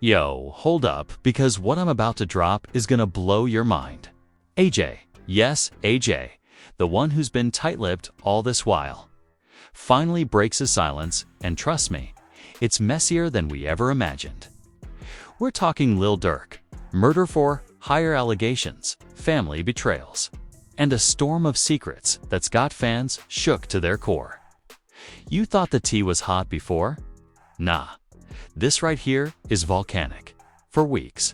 Yo, hold up, because what I'm about to drop is gonna blow your mind. AJ, yes, AJ, the one who's been tight-lipped all this while, finally breaks his silence, and trust me, it's messier than we ever imagined. We're talking Lil Durk, murder for hire allegations, family betrayals, and a storm of secrets that's got fans shook to their core. You thought the tea was hot before? Nah. This right here is volcanic. For weeks,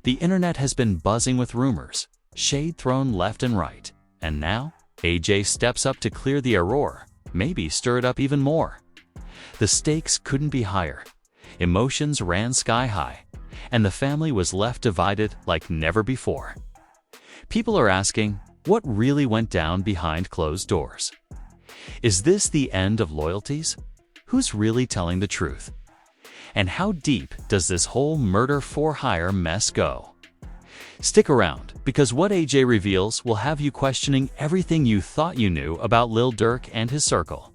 the internet has been buzzing with rumors, shade thrown left and right, and now AJ steps up to clear the uproar, maybe stir it up even more. The stakes couldn't be higher. Emotions ran sky high, and the family was left divided like never before. People are asking, what really went down behind closed doors? Is this the end of loyalties? Who's really telling the truth? And how deep does this whole murder for hire mess go? Stick around, because what AJ reveals will have you questioning everything you thought you knew about Lil Durk and his circle.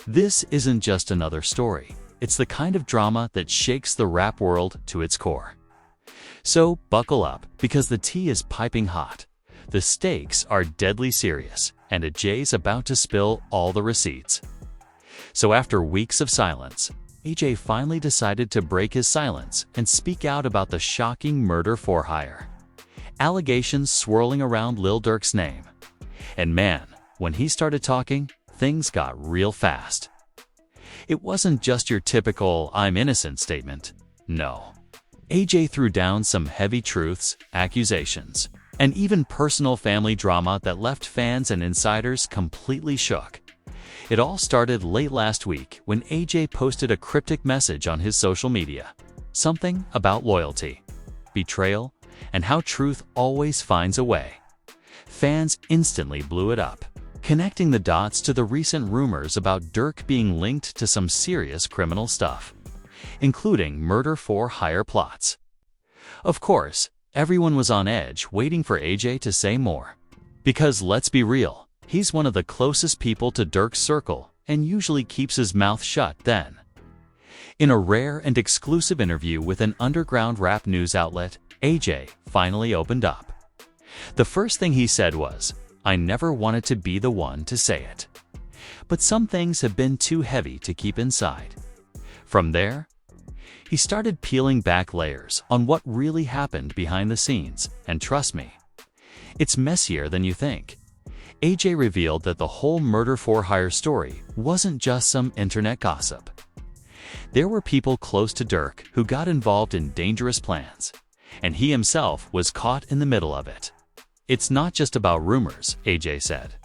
This isn't just another story. It's the kind of drama that shakes the rap world to its core. So buckle up, because the tea is piping hot. The stakes are deadly serious, and AJ's about to spill all the receipts. So after weeks of silence, AJ finally decided to break his silence and speak out about the shocking murder for hire. Allegations swirling around Lil Durk's name. And man, when he started talking, things got real fast. It wasn't just your typical "I'm innocent" statement. No. AJ threw down some heavy truths, accusations, and even personal family drama that left fans and insiders completely shook. It all started late last week when AJ posted a cryptic message on his social media. Something about loyalty, betrayal, and how truth always finds a way. Fans instantly blew it up, connecting the dots to the recent rumors about Durk being linked to some serious criminal stuff, including murder for hire plots. Of course, everyone was on edge waiting for AJ to say more. Because let's be real, he's one of the closest people to Durk's circle and usually keeps his mouth shut then. In a rare and exclusive interview with an underground rap news outlet, AJ finally opened up. The first thing he said was, "I never wanted to be the one to say it. But some things have been too heavy to keep inside." From there, he started peeling back layers on what really happened behind the scenes, and trust me, it's messier than you think. AJ revealed that the whole murder for hire story wasn't just some internet gossip. There were people close to Durk who got involved in dangerous plans, and he himself was caught in the middle of it. It's not just about rumors, AJ said.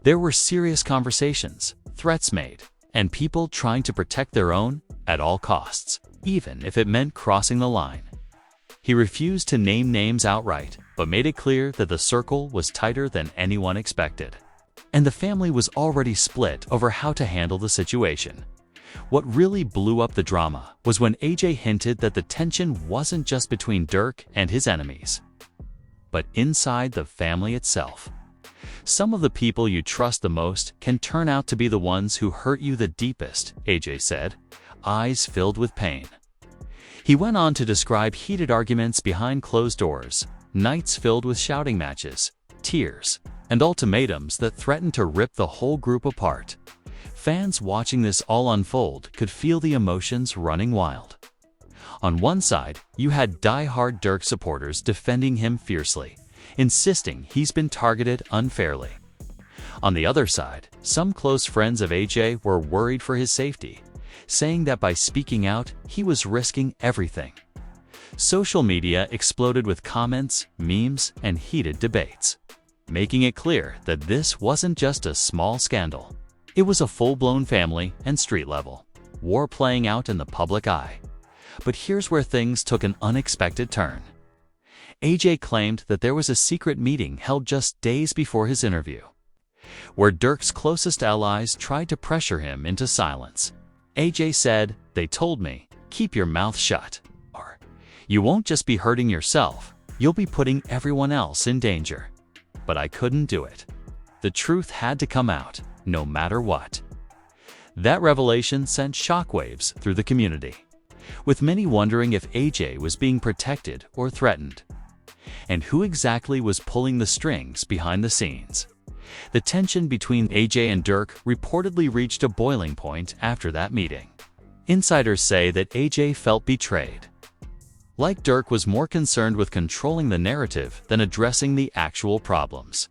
There were serious conversations, threats made, and people trying to protect their own at all costs, even if it meant crossing the line. He refused to name names outright, but made it clear that the circle was tighter than anyone expected. And the family was already split over how to handle the situation. What really blew up the drama was when AJ hinted that the tension wasn't just between Durk and his enemies, but inside the family itself. Some of the people you trust the most can turn out to be the ones who hurt you the deepest, AJ said, eyes filled with pain. He went on to describe heated arguments behind closed doors, nights filled with shouting matches, tears, and ultimatums that threatened to rip the whole group apart. Fans watching this all unfold could feel the emotions running wild. On one side, you had die-hard Durk supporters defending him fiercely, insisting he's been targeted unfairly. On the other side, some close friends of AJ were worried for his safety, saying that by speaking out, he was risking everything. Social media exploded with comments, memes, and heated debates, making it clear that this wasn't just a small scandal. It was a full-blown family and street-level war playing out in the public eye. But here's where things took an unexpected turn. AJ claimed that there was a secret meeting held just days before his interview, where Durk's closest allies tried to pressure him into silence. AJ said, "They told me, keep your mouth shut, or you won't just be hurting yourself, you'll be putting everyone else in danger. But I couldn't do it. The truth had to come out, no matter what." That revelation sent shockwaves through the community. with many wondering if AJ was being protected or threatened. And who exactly was pulling the strings behind the scenes? The tension between AJ and Durk reportedly reached a boiling point after that meeting. Insiders say that AJ felt betrayed. Like Durk was more concerned with controlling the narrative than addressing the actual problems.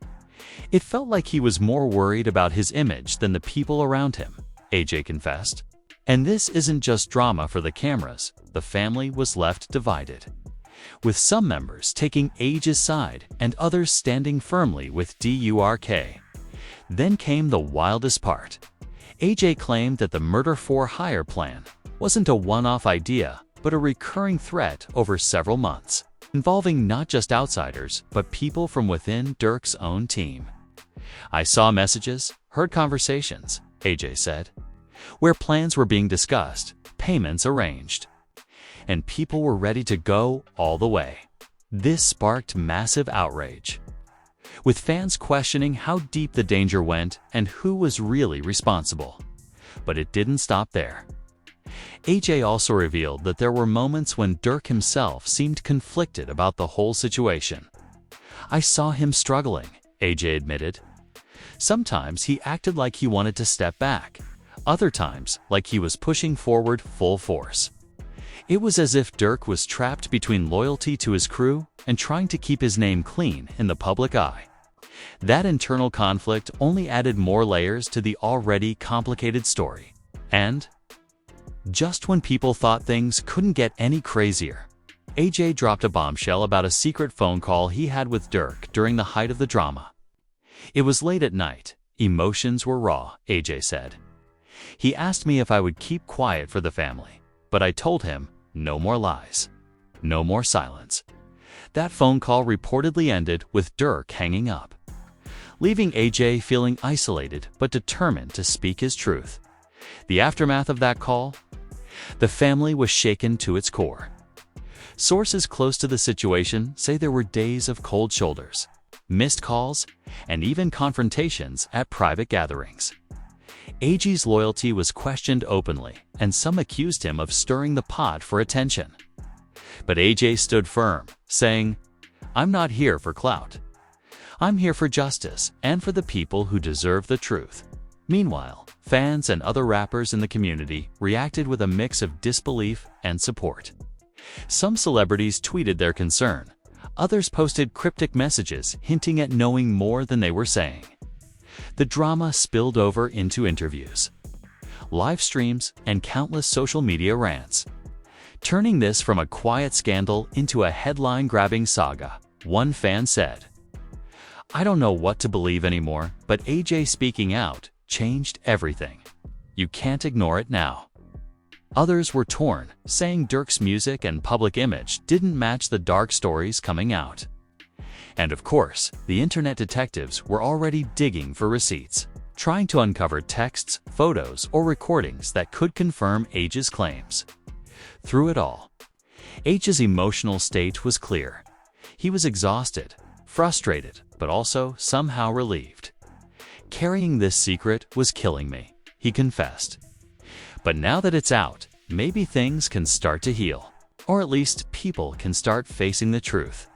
It felt like he was more worried about his image than the people around him, AJ confessed. And this isn't just drama for the cameras, the family was left divided, with some members taking AJ's side and others standing firmly with Durk. Then came the wildest part. AJ claimed that the murder-for-hire plan wasn't a one-off idea, but a recurring threat over several months, involving not just outsiders, but people from within Durk's own team. "I saw messages, heard conversations," AJ said, where plans were being discussed, payments arranged, and people were ready to go all the way. This sparked massive outrage, with fans questioning how deep the danger went and who was really responsible. But it didn't stop there. AJ also revealed that there were moments when Durk himself seemed conflicted about the whole situation. "I saw him struggling," AJ admitted. "Sometimes he acted like he wanted to step back, other times like he was pushing forward full force. It was as if Durk was trapped between loyalty to his crew and trying to keep his name clean in the public eye." That internal conflict only added more layers to the already complicated story. And just when people thought things couldn't get any crazier, AJ dropped a bombshell about a secret phone call he had with Durk during the height of the drama. "It was late at night. Emotions were raw," AJ said. "He asked me if I would keep quiet for the family, but I told him, no more lies, no more silence." That phone call reportedly ended with Durk hanging up, leaving AJ feeling isolated but determined to speak his truth. The aftermath of that call? The family was shaken to its core. Sources close to the situation say there were days of cold shoulders, missed calls, and even confrontations at private gatherings. AJ's loyalty was questioned openly, and some accused him of stirring the pot for attention. But AJ stood firm, saying, "I'm not here for clout. I'm here for justice and for the people who deserve the truth." Meanwhile, fans and other rappers in the community reacted with a mix of disbelief and support. Some celebrities tweeted their concern. Others posted cryptic messages hinting at knowing more than they were saying. The drama spilled over into interviews, live streams, and countless social media rants, turning this from a quiet scandal into a headline-grabbing saga. One fan said, "I don't know what to believe anymore, but AJ speaking out changed everything. You can't ignore it now." Others were torn, saying Durk's music and public image didn't match the dark stories coming out. And of course, the internet detectives were already digging for receipts, trying to uncover texts, photos, or recordings that could confirm AJ's claims. Through it all, AJ's emotional state was clear. He was exhausted, frustrated, but also somehow relieved. "Carrying this secret was killing me," he confessed. "But now that it's out, maybe things can start to heal, or at least people can start facing the truth."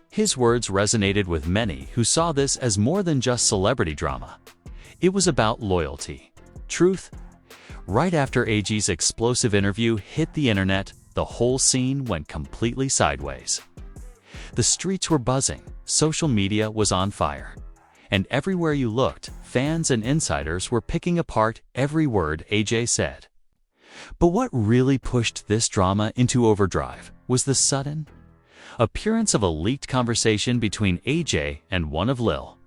His words resonated with many who saw this as more than just celebrity drama. It was about loyalty, truth. Right after AJ's explosive interview hit the internet, the whole scene went completely sideways. The streets were buzzing, social media was on fire, and everywhere you looked, fans and insiders were picking apart every word AJ said. But what really pushed this drama into overdrive was the sudden appearance of a leaked conversation between AJ and one of Lil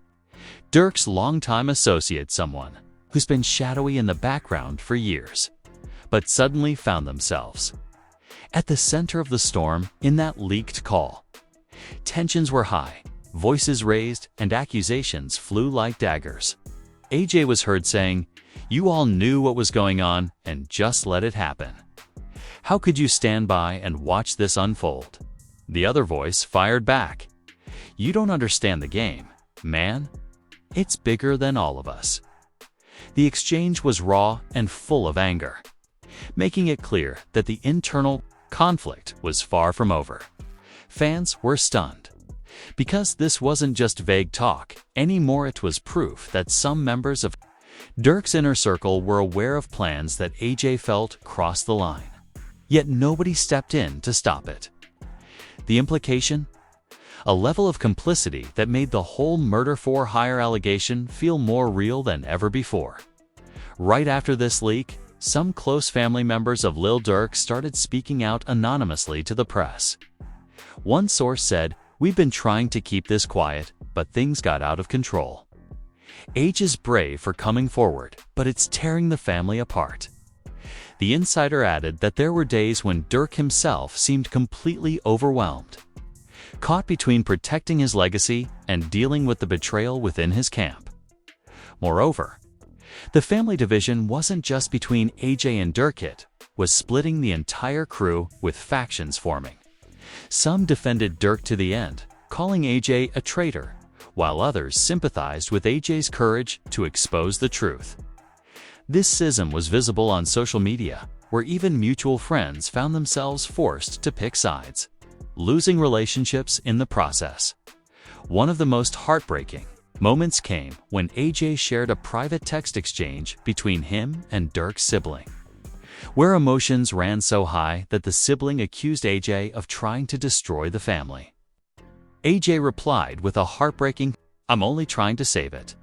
Durk's longtime associate, someone who's been shadowy in the background for years, but suddenly found themselves at the center of the storm in that leaked call. Tensions were high, voices raised, and accusations flew like daggers. AJ was heard saying, "You all knew what was going on and just let it happen. How could you stand by and watch this unfold?" The other voice fired back, "You don't understand the game, man. It's bigger than all of us." The exchange was raw and full of anger, making it clear that the internal conflict was far from over. Fans were stunned. Because this wasn't just vague talk, anymore it was proof that some members of Durk's inner circle were aware of plans that AJ felt crossed the line. Yet nobody stepped in to stop it. The implication? A level of complicity that made the whole murder-for-hire allegation feel more real than ever before. Right after this leak, some close family members of Lil Durk started speaking out anonymously to the press. One source said, "We've been trying to keep this quiet, but things got out of control." AJ is brave for coming forward, but it's tearing the family apart. The insider added that there were days when Durk himself seemed completely overwhelmed, caught between protecting his legacy and dealing with the betrayal within his camp. Moreover, the family division wasn't just between AJ and Durk, it was splitting the entire crew, with factions forming. Some defended Durk to the end, calling AJ a traitor, while others sympathized with AJ's courage to expose the truth. This schism was visible on social media, where even mutual friends found themselves forced to pick sides, losing relationships in the process. One of the most heartbreaking moments came when AJ shared a private text exchange between him and Durk's sibling, where emotions ran so high that the sibling accused AJ of trying to destroy the family. AJ replied with a heartbreaking, "I'm only trying to save it."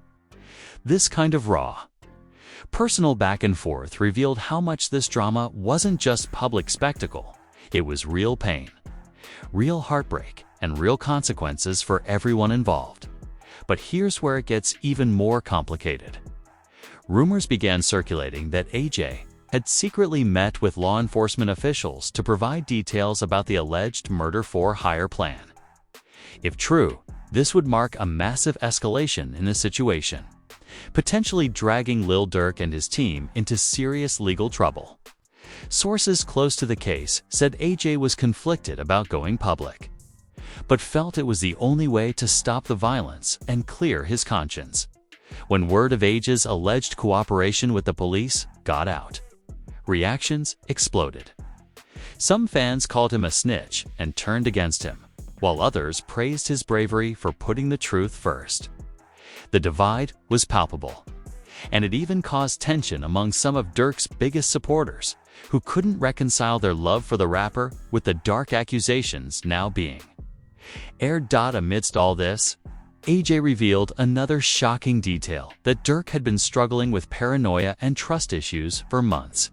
This kind of raw, personal back and forth revealed how much this drama wasn't just public spectacle, it was real pain, real heartbreak, and real consequences for everyone involved. But here's where it gets even more complicated. Rumors began circulating that AJ had secretly met with law enforcement officials to provide details about the alleged murder-for-hire plan. If true, this would mark a massive escalation in the situation, potentially dragging Lil Durk and his team into serious legal trouble. Sources close to the case said AJ was conflicted about going public, but felt it was the only way to stop the violence and clear his conscience. When word of AJ's alleged cooperation with the police got out, reactions exploded. Some fans called him a snitch and turned against him, while others praised his bravery for putting the truth first. The divide was palpable, and it even caused tension among some of Durk's biggest supporters, who couldn't reconcile their love for the rapper with the dark accusations now being aired. Amidst all this, AJ revealed another shocking detail: that Durk had been struggling with paranoia and trust issues for months.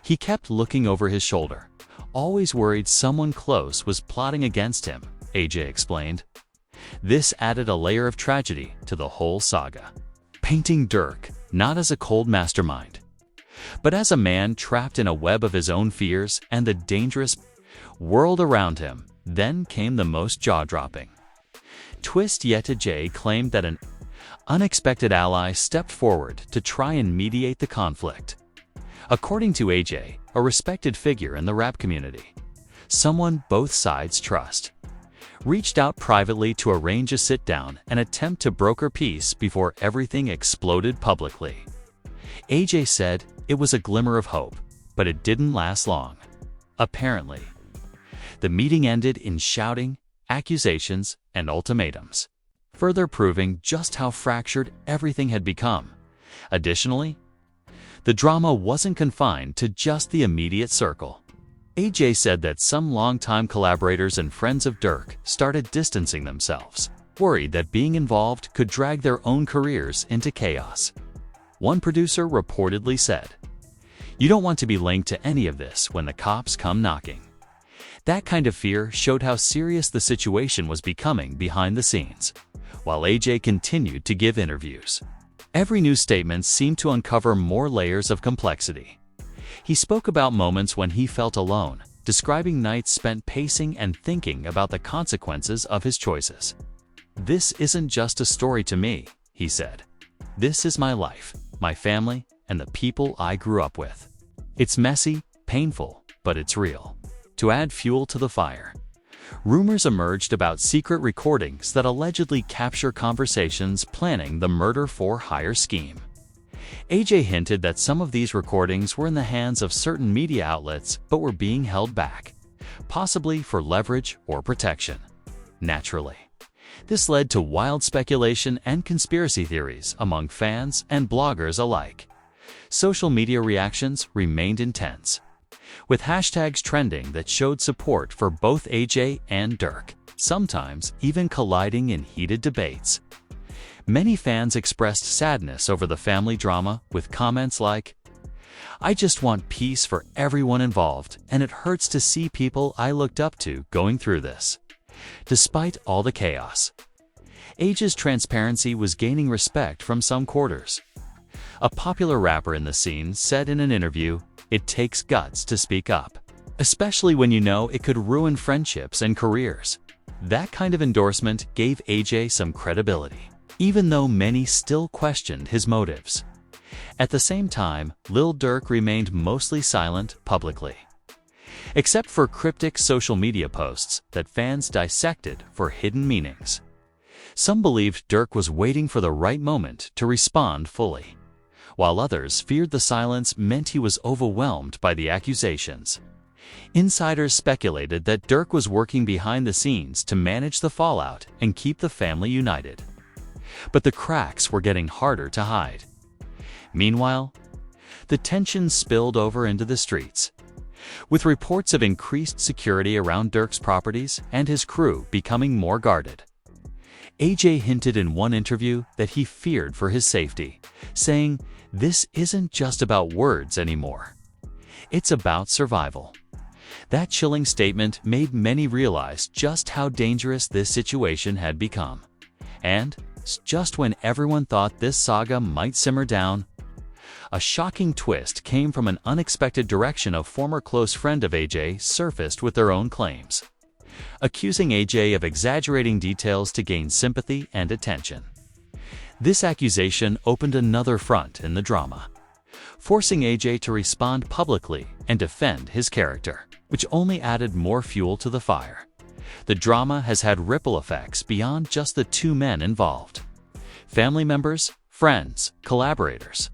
He kept looking over his shoulder, always worried someone close was plotting against him, AJ explained. This added a layer of tragedy to the whole saga, painting Durk not as a cold mastermind, but as a man trapped in a web of his own fears and the dangerous world around him. Then came the most jaw-dropping twist yet. AJ claimed that an unexpected ally stepped forward to try and mediate the conflict. According to AJ, a respected figure in the rap community, someone both sides trust, reached out privately to arrange a sit-down and attempt to broker peace before everything exploded publicly. AJ said it was a glimmer of hope, but it didn't last long. Apparently, the meeting ended in shouting, accusations, and ultimatums, further proving just how fractured everything had become. Additionally, the drama wasn't confined to just the immediate circle. AJ said that some longtime collaborators and friends of Durk started distancing themselves, worried that being involved could drag their own careers into chaos. One producer reportedly said, "You don't want to be linked to any of this when the cops come knocking." That kind of fear showed how serious the situation was becoming behind the scenes. While AJ continued to give interviews, every new statement seemed to uncover more layers of complexity. He spoke about moments when he felt alone, describing nights spent pacing and thinking about the consequences of his choices. "This isn't just a story to me," he said. "This is my life, my family, and the people I grew up with. It's messy, painful, but it's real." To add fuel to the fire, rumors emerged about secret recordings that allegedly capture conversations planning the murder-for-hire scheme. AJ hinted that some of these recordings were in the hands of certain media outlets but were being held back, possibly for leverage or protection. Naturally, this led to wild speculation and conspiracy theories among fans and bloggers alike. Social media reactions remained intense, with hashtags trending that showed support for both AJ and Durk, sometimes even colliding in heated debates. Many fans expressed sadness over the family drama with comments like, "I just want peace for everyone involved, and it hurts to see people I looked up to going through this." Despite all the chaos, AJ's transparency was gaining respect from some quarters. A popular rapper in the scene said in an interview, "It takes guts to speak up, especially when you know it could ruin friendships and careers." That kind of endorsement gave AJ some credibility, even though many still questioned his motives. At the same time, Lil Durk remained mostly silent publicly, except for cryptic social media posts that fans dissected for hidden meanings. Some believed Durk was waiting for the right moment to respond fully, while others feared the silence meant he was overwhelmed by the accusations. Insiders speculated that Durk was working behind the scenes to manage the fallout and keep the family united. But the cracks were getting harder to hide. Meanwhile, the tension spilled over into the streets, with reports of increased security around Durk's properties and his crew becoming more guarded. AJ hinted in one interview that he feared for his safety, saying, "This isn't just about words anymore. It's about survival." That chilling statement made many realize just how dangerous this situation had become. And just when everyone thought this saga might simmer down, a shocking twist came from an unexpected direction. A former close friend of AJ surfaced with their own claims, accusing AJ of exaggerating details to gain sympathy and attention. This accusation opened another front in the drama, forcing AJ to respond publicly and defend his character, which only added more fuel to the fire. The drama has had ripple effects beyond just the two men involved. Family members, friends, collaborators,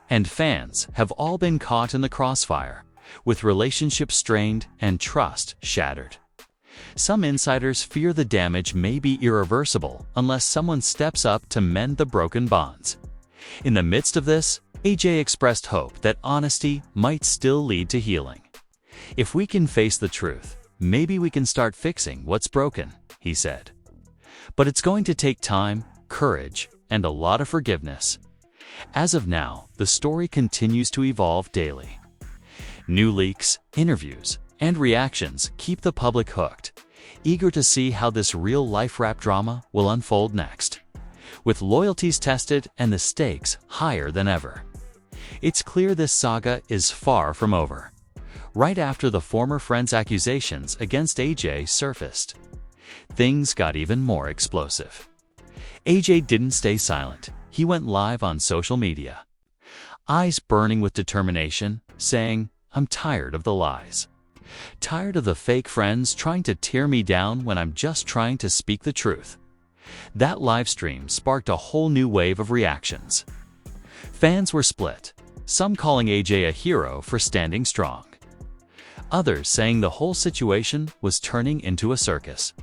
and fans have all been caught in the crossfire, with relationships strained and trust shattered. Some insiders fear the damage may be irreversible unless someone steps up to mend the broken bonds. In the midst of this, AJ expressed hope that honesty might still lead to healing. "If we can face the truth, maybe we can start fixing what's broken," he said. But it's going to take time, courage, and a lot of forgiveness. As of now, the story continues to evolve daily. New leaks, interviews, and reactions keep the public hooked, eager to see how this real-life rap drama will unfold next. With loyalties tested and the stakes higher than ever, it's clear this saga is far from over. Right after the former friend's accusations against AJ surfaced, things got even more explosive. AJ didn't stay silent. He went live on social media, eyes burning with determination, saying, "I'm tired of the lies. Tired of the fake friends trying to tear me down when I'm just trying to speak the truth." That livestream sparked a whole new wave of reactions. Fans were split, some calling AJ a hero for standing strong, others saying the whole situation was turning into a circus,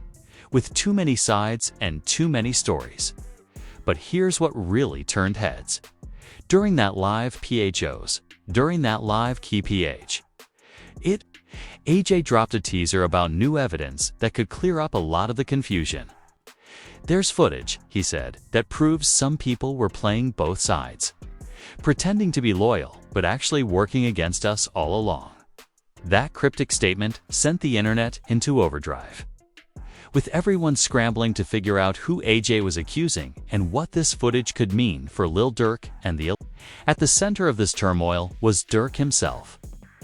with too many sides and too many stories. But here's what really turned heads. During that live key PH, AJ dropped a teaser about new evidence that could clear up a lot of the confusion. "There's footage," he said, "that proves some people were playing both sides, pretending to be loyal, but actually working against us all along." That cryptic statement sent the internet into overdrive, with everyone scrambling to figure out who AJ was accusing and what this footage could mean for Lil Durk and the. At the center of this turmoil was Durk himself,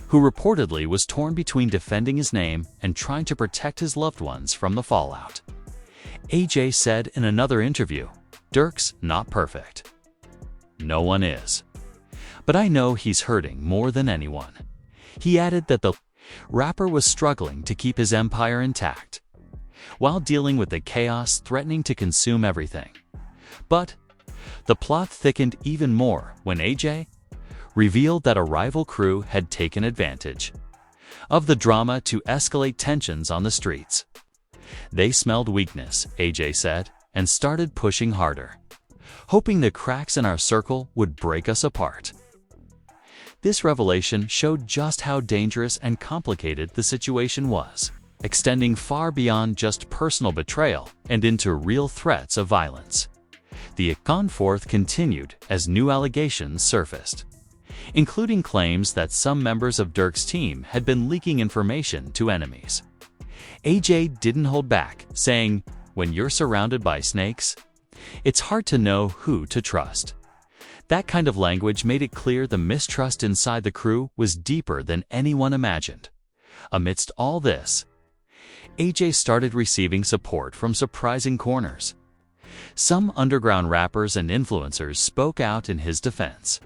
who reportedly was torn between defending his name and trying to protect his loved ones from the fallout. AJ said in another interview, "Durk's not perfect. No one is. But I know he's hurting more than anyone." He added that the rapper was struggling to keep his empire intact, while dealing with the chaos threatening to consume everything. But The plot thickened even more when AJ revealed that a rival crew had taken advantage of the drama to escalate tensions on the streets. They smelled weakness, AJ said, and started pushing harder, hoping the cracks in our circle would break us apart. This revelation showed just how dangerous and complicated the situation was, extending far beyond just personal betrayal and into real threats of violence. The back-and-forth continued as new allegations surfaced, including claims that some members of Durk's team had been leaking information to enemies. AJ didn't hold back, saying, "When you're surrounded by snakes, it's hard to know who to trust." That kind of language made it clear the mistrust inside the crew was deeper than anyone imagined. Amidst all this, AJ started receiving support from surprising corners. Some underground rappers and influencers spoke out in his defense,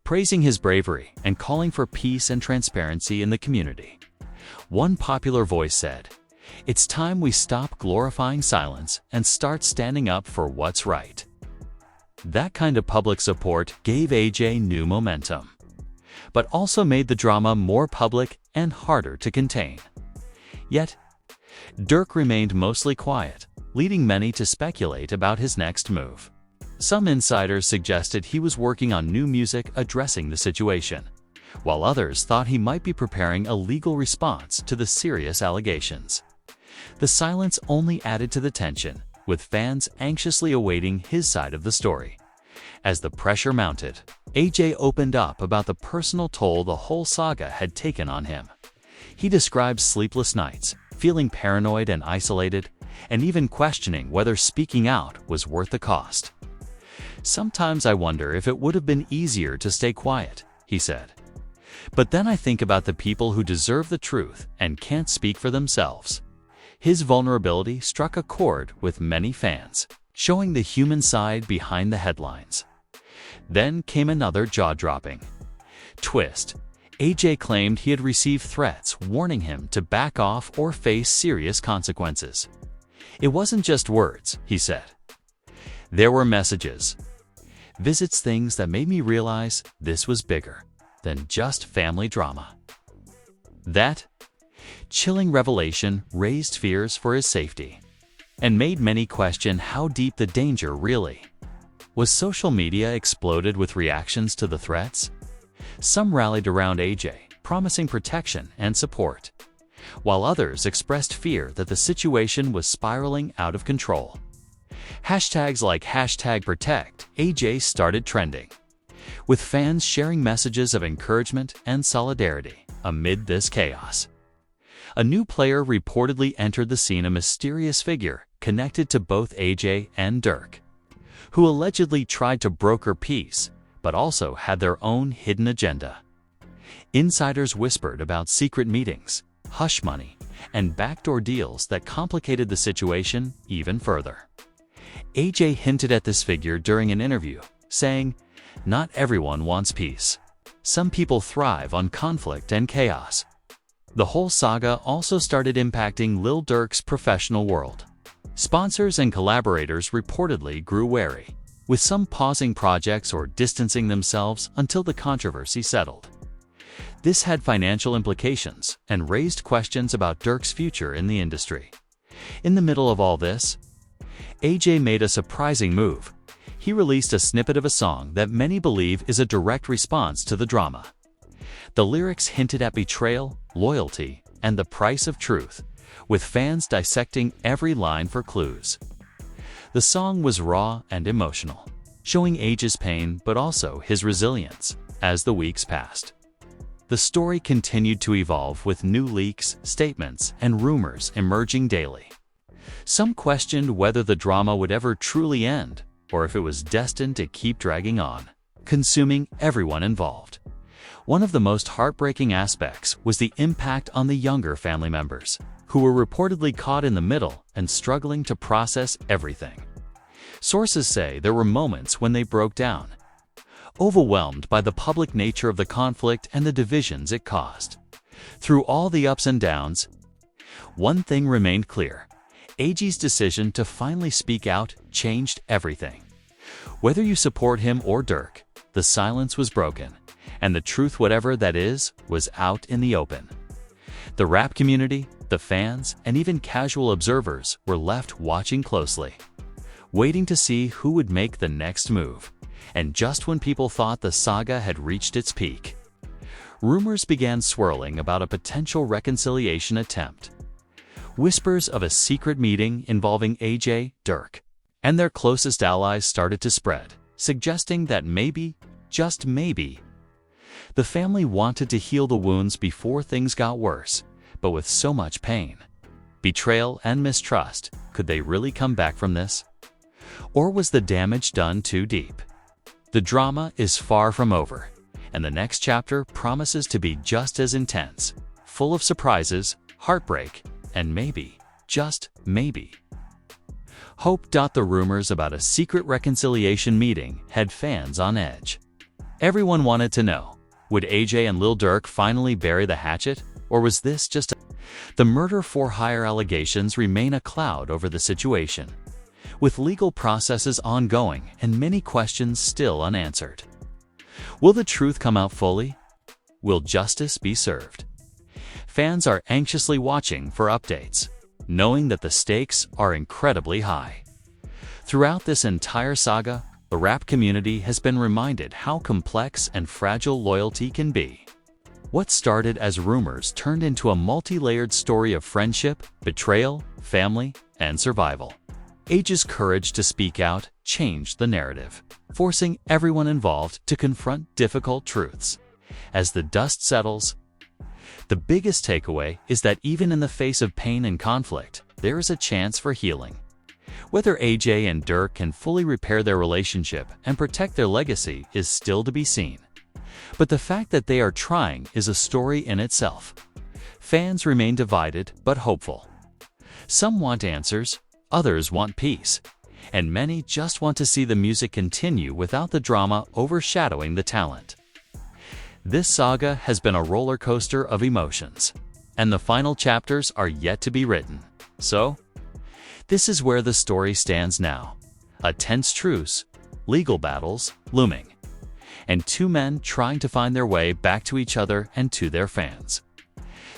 praising his bravery and calling for peace and transparency in the community. One popular voice said, "It's time we stop glorifying silence and start standing up for what's right." That kind of public support gave AJ new momentum, but also made the drama more public and harder to contain. Yet, Durk remained mostly quiet, leading many to speculate about his next move. Some insiders suggested he was working on new music addressing the situation, while others thought he might be preparing a legal response to the serious allegations. The silence only added to the tension, with fans anxiously awaiting his side of the story. As the pressure mounted, AJ opened up about the personal toll the whole saga had taken on him. He described sleepless nights, feeling paranoid and isolated, and even questioning whether speaking out was worth the cost. "Sometimes I wonder if it would have been easier to stay quiet," he said. "But then I think about the people who deserve the truth and can't speak for themselves." His vulnerability struck a chord with many fans, showing the human side behind the headlines. Then came another jaw-dropping twist. AJ claimed he had received threats warning him to back off or face serious consequences. "It wasn't just words," he said. "There were messages, visits, things that made me realize this was bigger than just family drama." That chilling revelation raised fears for his safety and made many question how deep the danger really was. Social media exploded with reactions to the threats. Some rallied around AJ, promising protection and support, while others expressed fear that the situation was spiraling out of control. Hashtags like #ProtectAJ started trending, with fans sharing messages of encouragement and solidarity amid this chaos. A new player reportedly entered the scene, a mysterious figure connected to both AJ and Durk, who allegedly tried to broker peace, but also had their own hidden agenda. Insiders whispered about secret meetings, hush money, and backdoor deals that complicated the situation even further. AJ hinted at this figure during an interview, saying, "Not everyone wants peace. Some people thrive on conflict and chaos." The whole saga also started impacting Lil Durk's professional world. Sponsors and collaborators reportedly grew wary, with some pausing projects or distancing themselves until the controversy settled. This had financial implications and raised questions about Durk's future in the industry. In the middle of all this, AJ made a surprising move. He released a snippet of a song that many believe is a direct response to the drama. The lyrics hinted at betrayal, loyalty, and the price of truth, with fans dissecting every line for clues. The song was raw and emotional, showing AJ's pain but also his resilience as the weeks passed. The story continued to evolve, with new leaks, statements, and rumors emerging daily. Some questioned whether the drama would ever truly end, or if it was destined to keep dragging on, consuming everyone involved. One of the most heartbreaking aspects was the impact on the younger family members, who were reportedly caught in the middle and struggling to process everything. Sources say there were moments when they broke down, overwhelmed by the public nature of the conflict and the divisions it caused. Through all the ups and downs, one thing remained clear: AJ's decision to finally speak out changed everything. Whether you support him or Durk, the silence was broken, and the truth, whatever that is, was out in the open. The rap community, the fans, and even casual observers were left watching closely, waiting to see who would make the next move. And just when people thought the saga had reached its peak, rumors began swirling about a potential reconciliation attempt. Whispers of a secret meeting involving AJ, Durk, and their closest allies started to spread, suggesting that maybe, just maybe, the family wanted to heal the wounds before things got worse. But with so much pain, betrayal, and mistrust, could they really come back from this? Or was the damage done too deep? The drama is far from over, and the next chapter promises to be just as intense, full of surprises, heartbreak, and maybe, just maybe, hope. The rumors about a secret reconciliation meeting had fans on edge. Everyone wanted to know, would AJ and Lil Durk finally bury the hatchet? Or was this just the murder-for-hire allegations remain a cloud over the situation, with legal processes ongoing and many questions still unanswered. Will the truth come out fully? Will justice be served? Fans are anxiously watching for updates, knowing that the stakes are incredibly high. Throughout this entire saga, the rap community has been reminded how complex and fragile loyalty can be. What started as rumors turned into a multi-layered story of friendship, betrayal, family, and survival. AJ's courage to speak out changed the narrative, forcing everyone involved to confront difficult truths. As the dust settles, the biggest takeaway is that even in the face of pain and conflict, there is a chance for healing. Whether AJ and Durk can fully repair their relationship and protect their legacy is still to be seen. But the fact that they are trying is a story in itself. Fans remain divided but hopeful. Some want answers, others want peace, and many just want to see the music continue without the drama overshadowing the talent. This saga has been a roller coaster of emotions, and the final chapters are yet to be written. So, this is where the story stands now. A tense truce, legal battles looming, and two men trying to find their way back to each other and to their fans.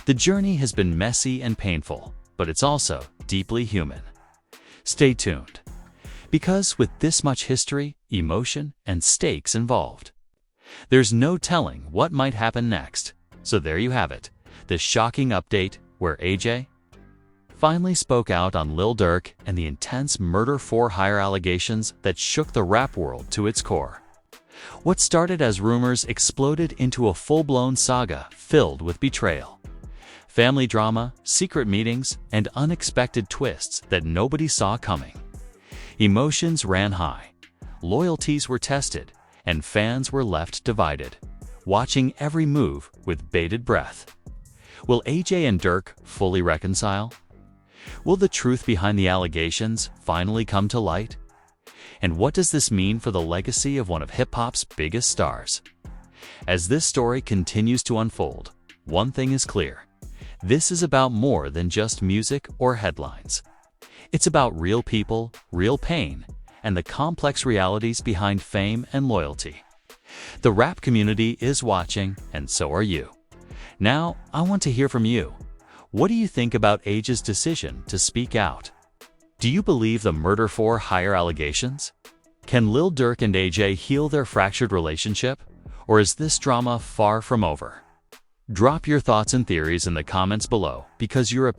The journey has been messy and painful, but it's also deeply human. Stay tuned, because with this much history, emotion, and stakes involved, there's no telling what might happen next. So there you have it, this shocking update where AJ finally spoke out on Lil Durk and the intense murder-for-hire allegations that shook the rap world to its core. What started as rumors exploded into a full-blown saga filled with betrayal, family drama, secret meetings, and unexpected twists that nobody saw coming. Emotions ran high, loyalties were tested, and fans were left divided, watching every move with bated breath. Will AJ and Durk fully reconcile? Will the truth behind the allegations finally come to light? And what does this mean for the legacy of one of hip-hop's biggest stars? As this story continues to unfold, one thing is clear. This is about more than just music or headlines. It's about real people, real pain, and the complex realities behind fame and loyalty. The rap community is watching, and so are you. Now, I want to hear from you. What do you think about AJ's decision to speak out? Do you believe the murder-for-hire allegations? Can Lil Durk and AJ heal their fractured relationship? Or is this drama far from over? Drop your thoughts and theories in the comments below, because your opinion